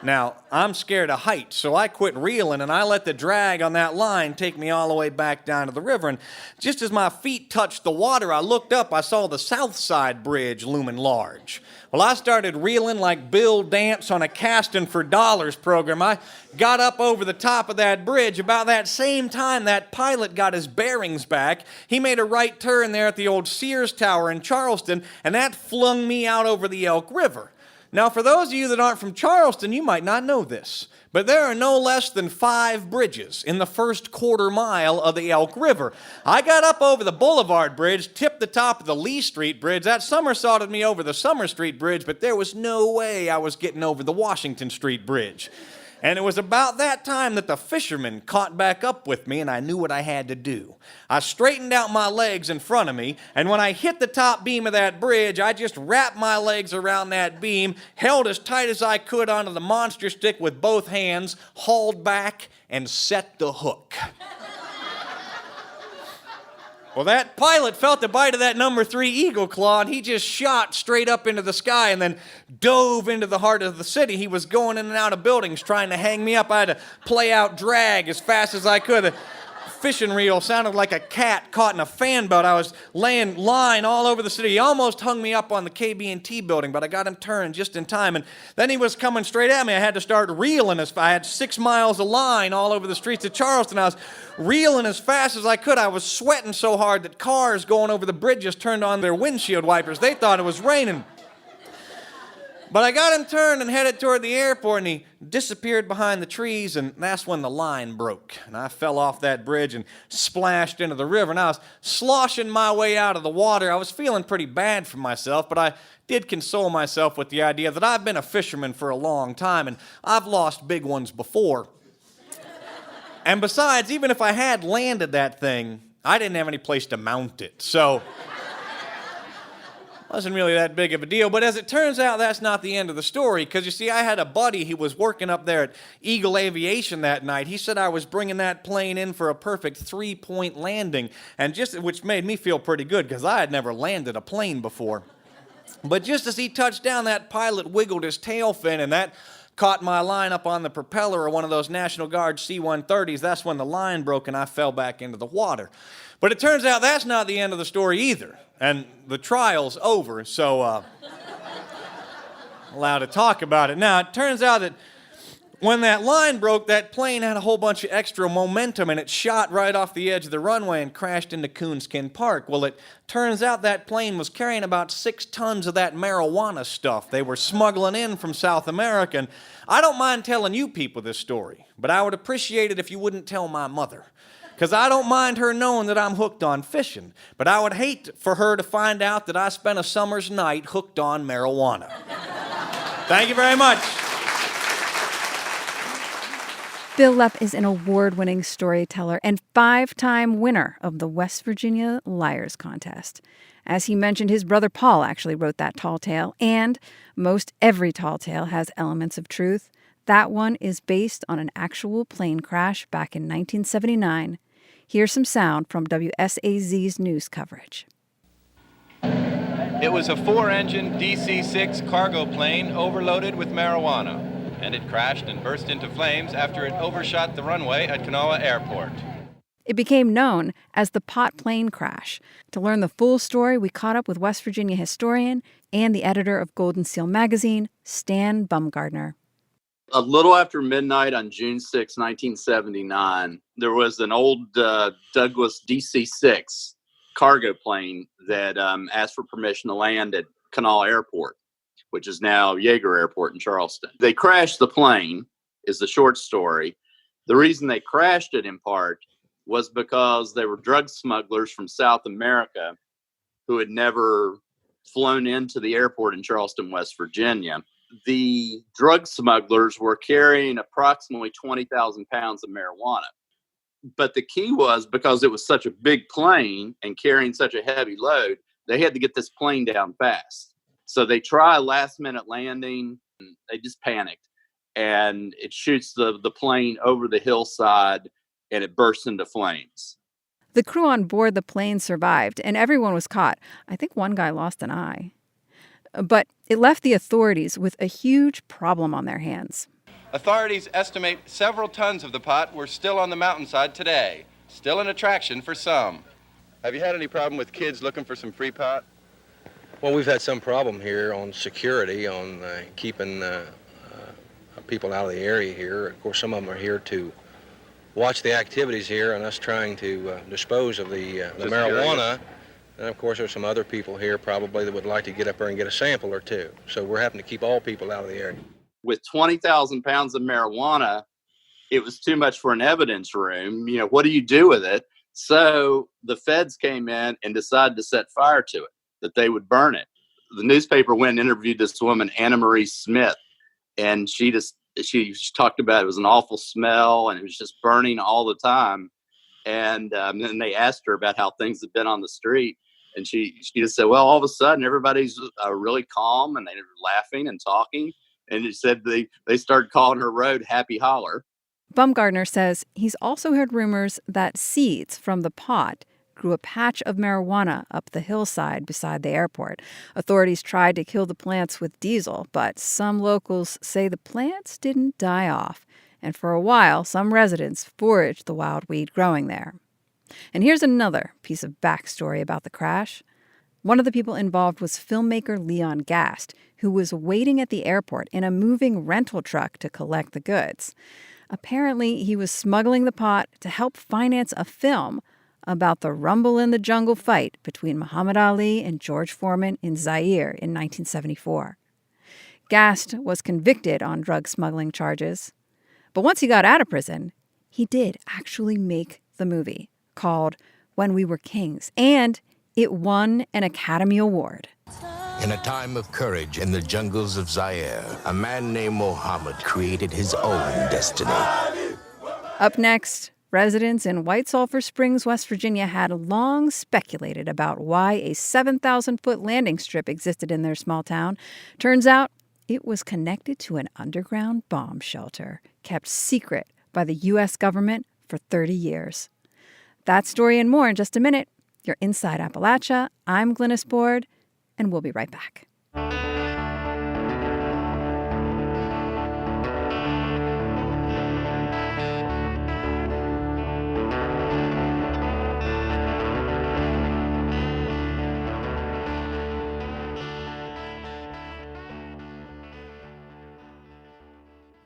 Speaker 5: Now, I'm scared of heights, so I quit reeling, and I let the drag on that line take me all the way back down to the river. And just as my feet touched the water, I looked up. I saw the South Side Bridge looming large. Well, I started reeling like Bill Dance on a Casting for Dollars program. I got up over the top of that bridge. About that same time, that pilot got his bearings back. He made a right turn there at the old Sears Tower in Charleston, and that flung me out over the Elk River. Now, for those of you that aren't from Charleston, you might not know this, but there are no less than 5 bridges in the first quarter mile of the Elk River. I got up over the Boulevard Bridge, tipped the top of the Lee Street Bridge. That somersaulted me over the Summer Street Bridge, but there was no way I was getting over the Washington Street Bridge. And it was about that time that the fishermen caught back up with me, and I knew what I had to do. I straightened out my legs in front of me, and when I hit the top beam of that bridge, I just wrapped my legs around that beam, held as tight as I could onto the monster stick with both hands, hauled back, and set the hook. Well, that pilot felt the bite of that number 3 eagle claw, and he just shot straight up into the sky and then dove into the heart of the city. He was going in and out of buildings trying to hang me up. I had to play out drag as fast as I could. The fishing reel sounded like a cat caught in a fan boat. I was laying line all over the city. He almost hung me up on the KB&T building, but I got him turned just in time. And then he was coming straight at me. I had to start reeling. I had 6 miles of line all over the streets of Charleston. I was reeling as fast as I could. I was sweating so hard that cars going over the bridges turned on their windshield wipers. They thought it was raining. But I got him turned and headed toward the airport, and he disappeared behind the trees, and that's when the line broke. And I fell off that bridge and splashed into the river, and I was sloshing my way out of the water. I was feeling pretty bad for myself, but I did console myself with the idea that I've been a fisherman for a long time, and I've lost big ones before. And besides, even if I had landed that thing, I didn't have any place to mount it, so wasn't really that big of a deal. But as it turns out, that's not the end of the story, because you see, I had a buddy who was working up there at Eagle Aviation that night. He said I was bringing that plane in for a perfect 3-point landing, which made me feel pretty good, because I had never landed a plane before. But just as he touched down, that pilot wiggled his tail fin, and that caught my line up on the propeller of one of those National Guard C-130s. That's when the line broke and I fell back into the water. But it turns out that's not the end of the story either. And the trial's over, so allowed to talk about it. Now, it turns out that when that line broke, that plane had a whole bunch of extra momentum, and it shot right off the edge of the runway and crashed into Coonskin Park. Well, it turns out that plane was carrying about 6 tons of that marijuana stuff they were smuggling in from South America. And I don't mind telling you people this story, but I would appreciate it if you wouldn't tell my mother, because I don't mind her knowing that I'm hooked on fishing, but I would hate for her to find out that I spent a summer's night hooked on marijuana. Thank you very much.
Speaker 1: Bill Lepp is an award-winning storyteller and 5-time winner of the West Virginia Liars Contest. As he mentioned, his brother Paul actually wrote that tall tale, and most every tall tale has elements of truth. That one is based on an actual plane crash back in 1979. Here's some sound from WSAZ's news coverage.
Speaker 2: It was a 4-engine DC-6 cargo plane overloaded with marijuana, and it crashed and burst into flames after it overshot the runway at Kanawha Airport.
Speaker 1: It became known as the pot plane crash. To learn the full story, we caught up with West Virginia historian and the editor of Golden Seal magazine, Stan Bumgardner.
Speaker 7: A little after midnight on June 6, 1979, there was an old Douglas DC-6 cargo plane that asked for permission to land at Kanawha Airport, which is now Yeager Airport in Charleston. They crashed the plane, is the short story. The reason they crashed it in part was because they were drug smugglers from South America who had never flown into the airport in Charleston, West Virginia. The drug smugglers were carrying approximately 20,000 pounds of marijuana. But the key was, because it was such a big plane and carrying such a heavy load, they had to get this plane down fast. So they try a last-minute landing, and they just panicked. And it shoots the plane over the hillside, and it bursts into flames.
Speaker 1: The crew on board the plane survived, and everyone was caught. I think one guy lost an eye. But it left the authorities with a huge problem on their hands.
Speaker 2: Authorities estimate several tons of the pot were still on the mountainside today, still an attraction for some. Have you had any problem with kids looking for some free pot?
Speaker 8: Well, we've had some problem here on security, on keeping people out of the area here. Of course, some of them are here to watch the activities here and us trying to dispose of the marijuana. And, of course, there's some other people here probably that would like to get up there and get a sample or two. So we're having to keep all people out of the area.
Speaker 7: With 20,000 pounds of marijuana, it was too much for an evidence room. You know, what do you do with it? So the feds came in and decided to set fire to it, that they would burn it. The newspaper went and interviewed this woman, Anna Marie Smith, and she talked about it was an awful smell and it was just burning all the time. And then they asked her about how things had been on the street. And she just said, well, all of a sudden, everybody's really calm and they were laughing and talking. And it said they started calling her road Happy Holler.
Speaker 1: Bumgardner says he's also heard rumors that seeds from the pot grew a patch of marijuana up the hillside beside the airport. Authorities tried to kill the plants with diesel, but some locals say the plants didn't die off. And for a while, some residents foraged the wild weed growing there. And here's another piece of backstory about the crash. One of the people involved was filmmaker Leon Gast, who was waiting at the airport in a moving rental truck to collect the goods. Apparently, he was smuggling the pot to help finance a film about the Rumble in the Jungle fight between Muhammad Ali and George Foreman in Zaire in 1974. Gast was convicted on drug smuggling charges. But once he got out of prison, he did actually make the movie called When We Were Kings, and it won an Academy Award.
Speaker 4: In a time of courage in the jungles of Zaire, a man named Mohammed created his own destiny.
Speaker 1: Up next, residents in White Sulphur Springs, West Virginia had long speculated about why a 7,000-foot landing strip existed in their small town. Turns out it was connected to an underground bomb shelter kept secret by the U.S. government for 30 years. That story and more in just a minute. You're Inside Appalachia. I'm Glynis Board, and we'll be right back.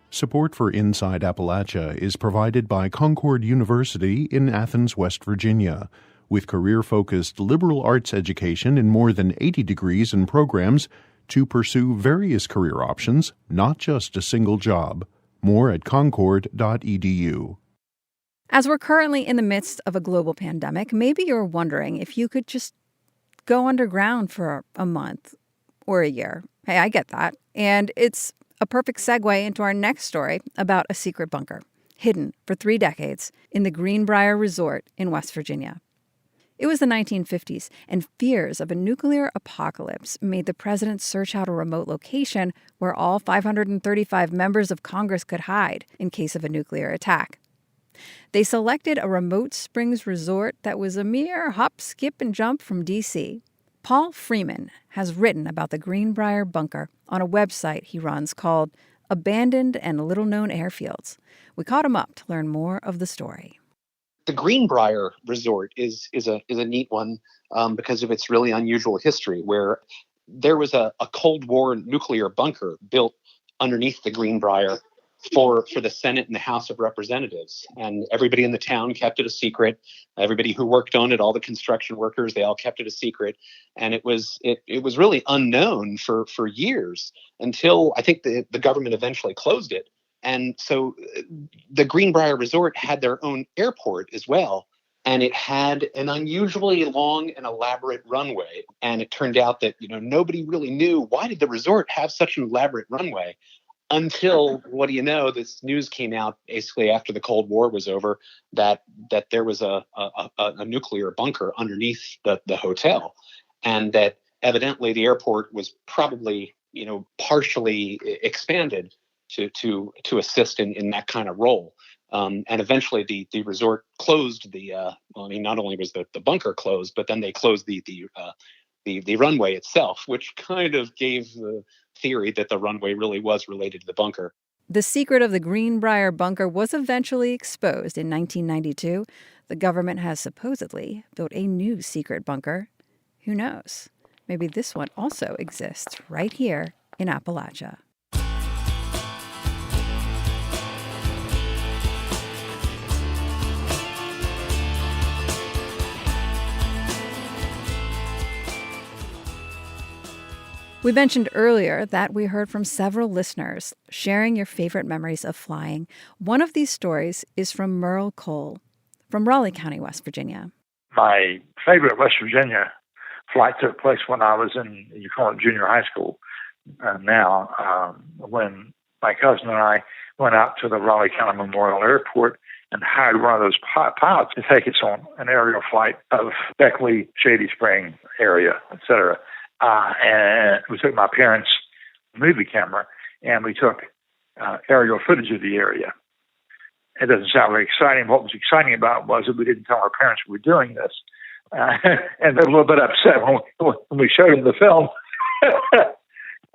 Speaker 6: Support for Inside Appalachia is provided by Concord University in Athens, West Virginia. With career-focused liberal arts education in more than 80 degrees and programs to pursue various career options, not just a single job. More at concord.edu.
Speaker 1: As we're currently in the midst of a global pandemic, maybe you're wondering if you could just go underground for a month or a year. Hey, I get that. And it's a perfect segue into our next story about a secret bunker hidden for 3 decades in the Greenbrier Resort in West Virginia. It was the 1950s, and fears of a nuclear apocalypse made the president search out a remote location where all 535 members of Congress could hide in case of a nuclear attack. They selected a remote springs resort that was a mere hop, skip, and jump from D.C. Paul Freeman has written about the Greenbrier Bunker on a website he runs called Abandoned and Little-Known Airfields. We caught him up to learn more of the story.
Speaker 9: The Greenbrier Resort is a neat one because of its really unusual history, where there was a Cold War nuclear bunker built underneath the Greenbrier for the Senate and the House of Representatives. And everybody in the town kept it a secret. Everybody who worked on it, all the construction workers, they all kept it a secret. And it was really unknown for years until I think the government eventually closed it. And so the Greenbrier Resort had their own airport as well. And it had an unusually long and elaborate runway. And it turned out that, nobody really knew, why did the resort have such an elaborate runway? Until, what do you know, this news came out basically after the Cold War was over that there was a nuclear bunker underneath the hotel, and that evidently the airport was probably, partially expanded to assist in that kind of role. And eventually the resort closed not only was the bunker closed, but then they closed the runway itself, which kind of gave the theory that the runway really was related to the bunker.
Speaker 1: The secret of the Greenbrier Bunker was eventually exposed in 1992. The government has supposedly built a new secret bunker. Who knows? Maybe this one also exists right here in Appalachia. We mentioned earlier that we heard from several listeners sharing your favorite memories of flying. One of these stories is from Merle Cole from Raleigh County, West Virginia.
Speaker 24: My favorite West Virginia flight took place when I was in, you call it junior high school when my cousin and I went out to the Raleigh County Memorial Airport and hired one of those pilots to take us on an aerial flight of Beckley, Shady Spring area, etc. And we took my parents' movie camera and we took aerial footage of the area. It doesn't sound very exciting. What was exciting about it was that we didn't tell our parents we were doing this. And they were a little bit upset when we showed them the film.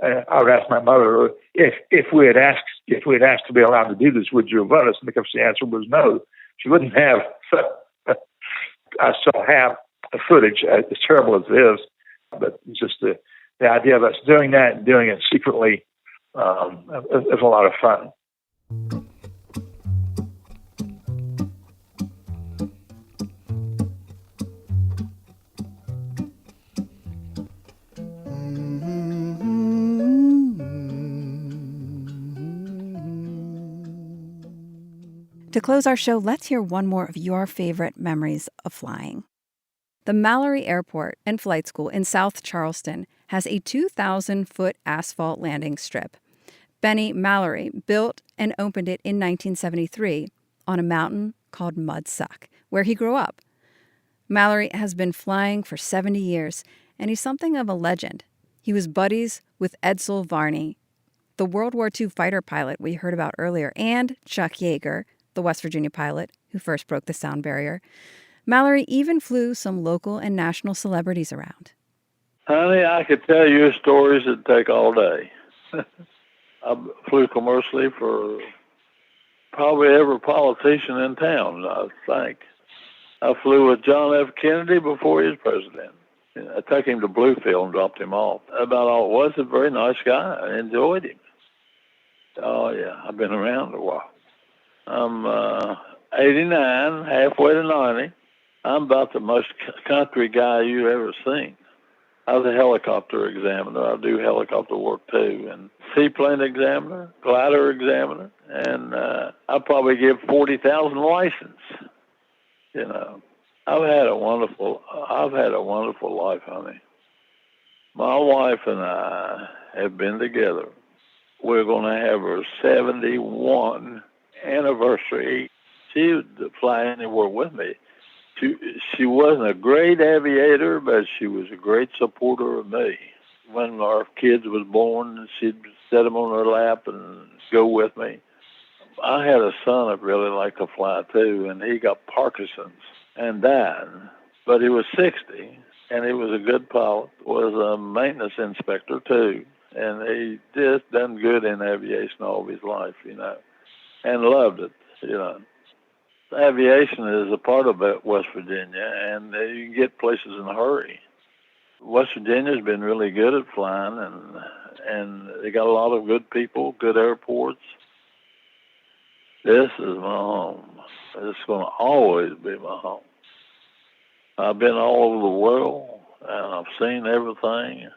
Speaker 24: I would ask my mother if we had asked to be allowed to do this, would you have let us? And the answer was no. She wouldn't have. I still have the footage, as terrible as it is. But it's just the idea of us doing that and doing it secretly is a lot of fun.
Speaker 1: To close our show, let's hear one more of your favorite memories of flying. The Mallory Airport and Flight School in South Charleston has a 2,000-foot asphalt landing strip. Benny Mallory built and opened it in 1973 on a mountain called Mudsuck, where he grew up. Mallory has been flying for 70 years, and he's something of a legend. He was buddies with Edsel Varney, the World War II fighter pilot we heard about earlier, and Chuck Yeager, the West Virginia pilot who first broke the sound barrier. Mallory even flew some local and national celebrities around.
Speaker 10: Honey, I could tell you stories that take all day. I flew commercially for probably every politician in town, I think. I flew with John F. Kennedy before he was president. I took him to Bluefield and dropped him off. About all it was, a very nice guy. I enjoyed him. Oh, yeah, I've been around a while. I'm 89, halfway to 90. I'm about the most country guy you ever seen. I was a helicopter examiner. I do helicopter work too, and seaplane examiner, glider examiner, and I probably give 40,000 license. You know, I've had a wonderful life, honey. My wife and I have been together. We're going to have her 71 anniversary. She would fly anywhere with me. She wasn't a great aviator, but she was a great supporter of me. When our kids was born, she'd set them on her lap and go with me. I had a son that really liked to fly too, and he got Parkinson's and died. But he was 60, and he was a good pilot, was a maintenance inspector too, and he just done good in aviation all of his life, you know, and loved it, you know. Aviation is a part of West Virginia, and you can get places in a hurry. West Virginia's been really good at flying, and they got a lot of good people, good airports. This is my home. It's going to always be my home. I've been all over the world, and I've seen everything,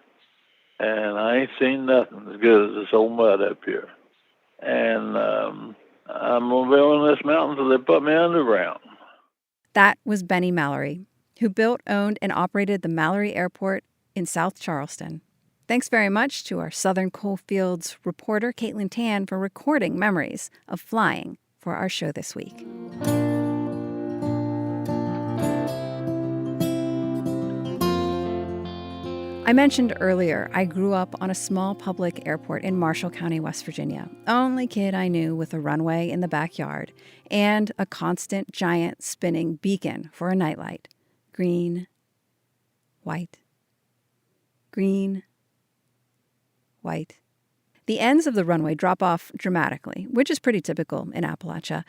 Speaker 10: and I ain't seen nothing as good as this old mud up here. And I'm going to be on this mountain till they put me underground.
Speaker 1: That was Benny Mallory, who built, owned, and operated the Mallory Airport in South Charleston. Thanks very much to our Southern Coalfields reporter, Caitlin Tan, for recording memories of flying for our show this week. I mentioned earlier I grew up on a small public airport in Marshall County, West Virginia. Only kid I knew with a runway in the backyard and a constant giant spinning beacon for a nightlight. Green, white, green, white. The ends of the runway drop off dramatically, which is pretty typical in Appalachia.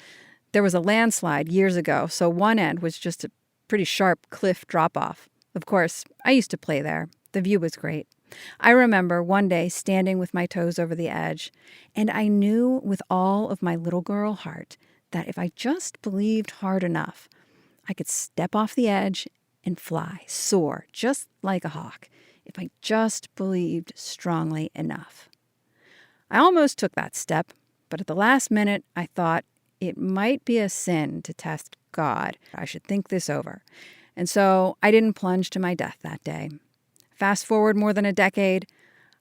Speaker 1: There was a landslide years ago, so one end was just a pretty sharp cliff drop-off. Of course, I used to play there. The view was great. I remember one day standing with my toes over the edge, and I knew with all of my little girl heart that if I just believed hard enough, I could step off the edge and fly, soar, just like a hawk, if I just believed strongly enough. I almost took that step, but at the last minute, I thought it might be a sin to test God. I should think this over. And so I didn't plunge to my death that day. Fast forward more than a decade,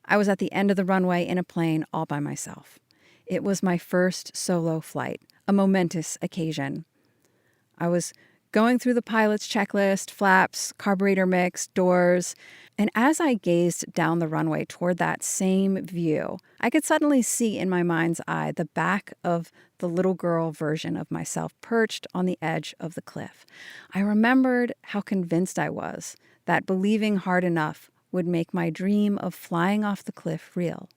Speaker 1: I was at the end of the runway in a plane all by myself. It was my first solo flight, a momentous occasion. I was going through the pilot's checklist, flaps, carburetor mix, doors, and as I gazed down the runway toward that same view, I could suddenly see in my mind's eye the back of the little girl version of myself perched on the edge of the cliff. I remembered how convinced I was that believing hard enough would make my dream of flying off the cliff real.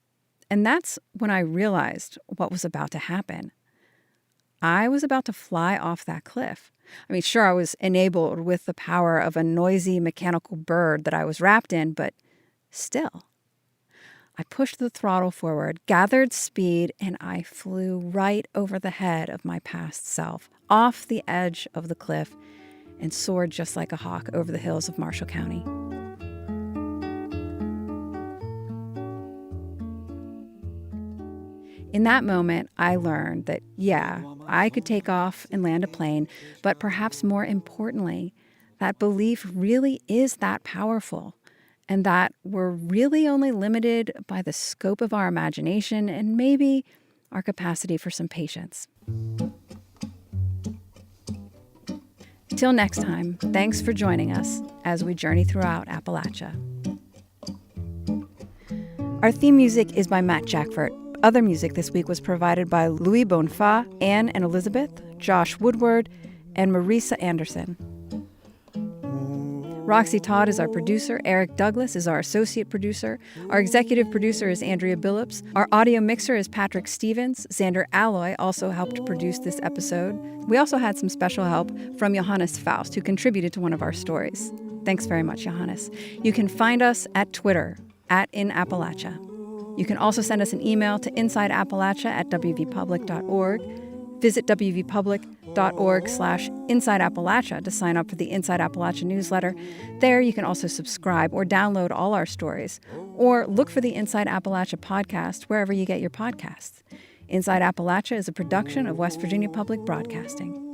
Speaker 1: And that's when I realized what was about to happen. I was about to fly off that cliff. I mean, sure, I was enabled with the power of a noisy mechanical bird that I was wrapped in, but still. I pushed the throttle forward, gathered speed, and I flew right over the head of my past self, off the edge of the cliff, and soared just like a hawk over the hills of Marshall County. In that moment, I learned that, yeah, I could take off and land a plane, but perhaps more importantly, that belief really is that powerful, and that we're really only limited by the scope of our imagination and maybe our capacity for some patience. Till next time, thanks for joining us as we journey throughout Appalachia. Our theme music is by Matt Jackford. Other music this week was provided by Louis Bonfa, Anne and Elizabeth, Josh Woodward, and Marisa Anderson. Roxy Todd is our producer. Eric Douglas is our associate producer. Our executive producer is Andrea Billups. Our audio mixer is Patrick Stevens. Xander Alloy also helped produce this episode. We also had some special help from Johannes Faust, who contributed to one of our stories. Thanks very much, Johannes. You can find us at Twitter, @InAppalachia. You can also send us an email to insideappalachia@wvpublic.org. Visit wvpublic.org/InsideAppalachia to sign up for the Inside Appalachia newsletter. There you can also subscribe or download all our stories, or look for the Inside Appalachia podcast wherever you get your podcasts. Inside Appalachia is a production of West Virginia Public Broadcasting.